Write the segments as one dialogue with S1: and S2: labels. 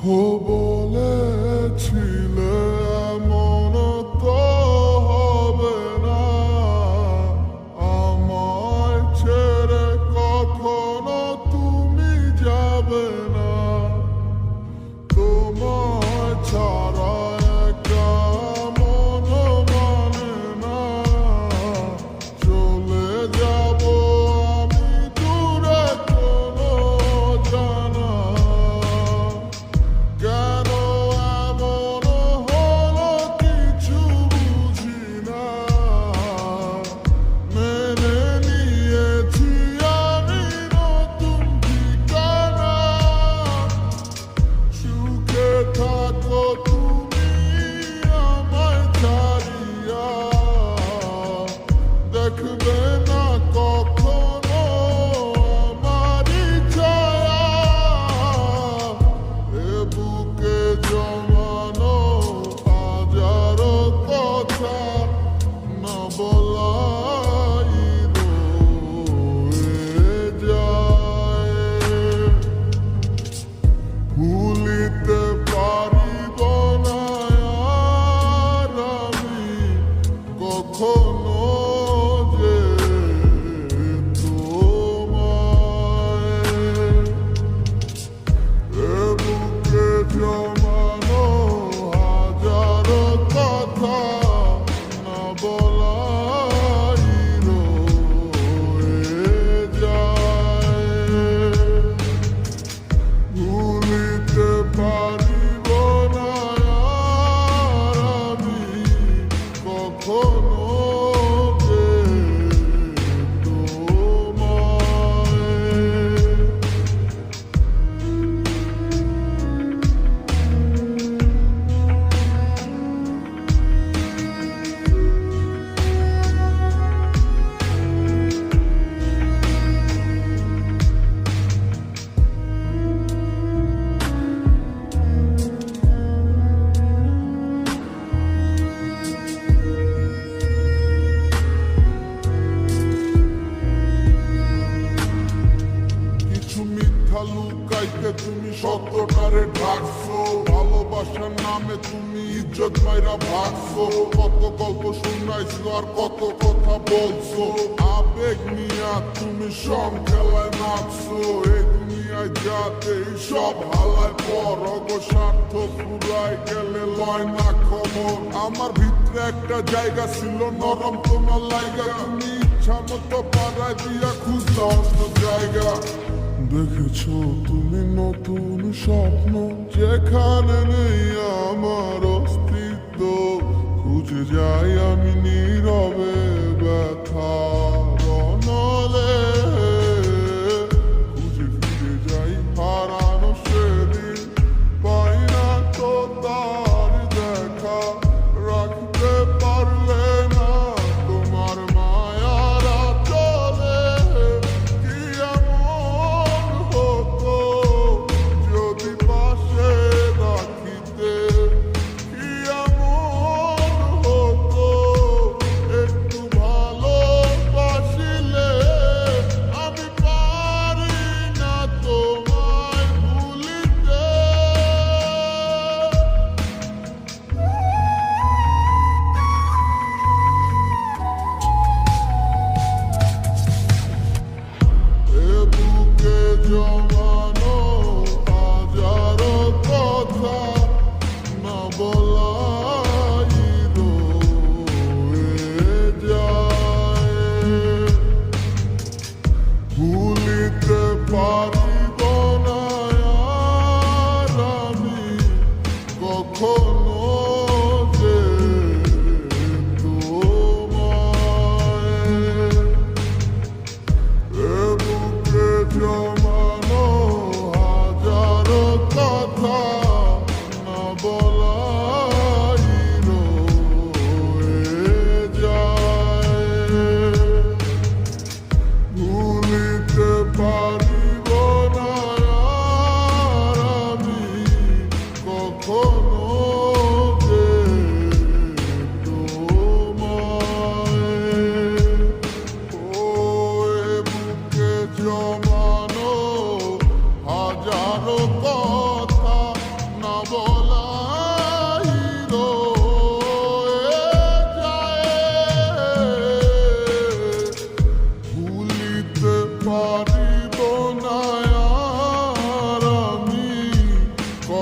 S1: ও বলেছিলে এমন তো হবে না, আমায় ছেড়ে কখনো তুমি যাবে না। তোমায় ছাড়া একা মন মানে না, চলে যাব আমি দূরে কোনো জানা। কেন এমন হলো কিছু বুঝি না, মেনে নিয়েছি আমি নতুন ঠিকানা। সুখে থাকো তুমি আমায় ছাড়িয়া, দেখবে না কখনো আমারই ছায়া। এ বুকে জমানো হাজারো কথা না বলাই রয়ে যায়। ভুলিতে পারিব না আর আমি কখনো যে তোমায়। এ বুকে জমানো হাজারো কথা না বলাই রয়ে যায়। ভুলিতে পারিব না আর আমি কখনো যে তোমায়। কিছু মিথ্যা লুকাইতে তুমি সত্যটারে ঢাকছো, ভালোবাসার নামে তুমি ইজ্জত মাইরা ভাগছো। কত গল্প শুনাইছো আর কত কথা বলছো, আবেগ নিয়া তুমি সব খেলায় নাচছো। এই দুনিয়ায় যাতে সব হালায় পর অগো স্বার্থ পুরাই গেলে লয় না খবর। আমার ভিতরে একটা জায়গা ছিল নরম তোমার লাইগা, তুমি ইচ্ছা মতো পাড়ায় দিয়া খুঁজলা অন্য জায়গা। দেখেছো তুমি নতুন স্বপ্ন, যেখানে নেই আমার অস্তিত্ব। খুঁজে যাই আমি নীরবে ব্যথার অনলে, খুঁজে ফিরে যাই হারানো সেদিন। পাই না তো তার দেখা, রাখতে পারলে না তোমার মায়ার আঁচলে। কি এমন হতো যদি পাশে রাখিতে, কি এমন হতো একটু ভালোবাসিতে।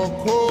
S1: যখন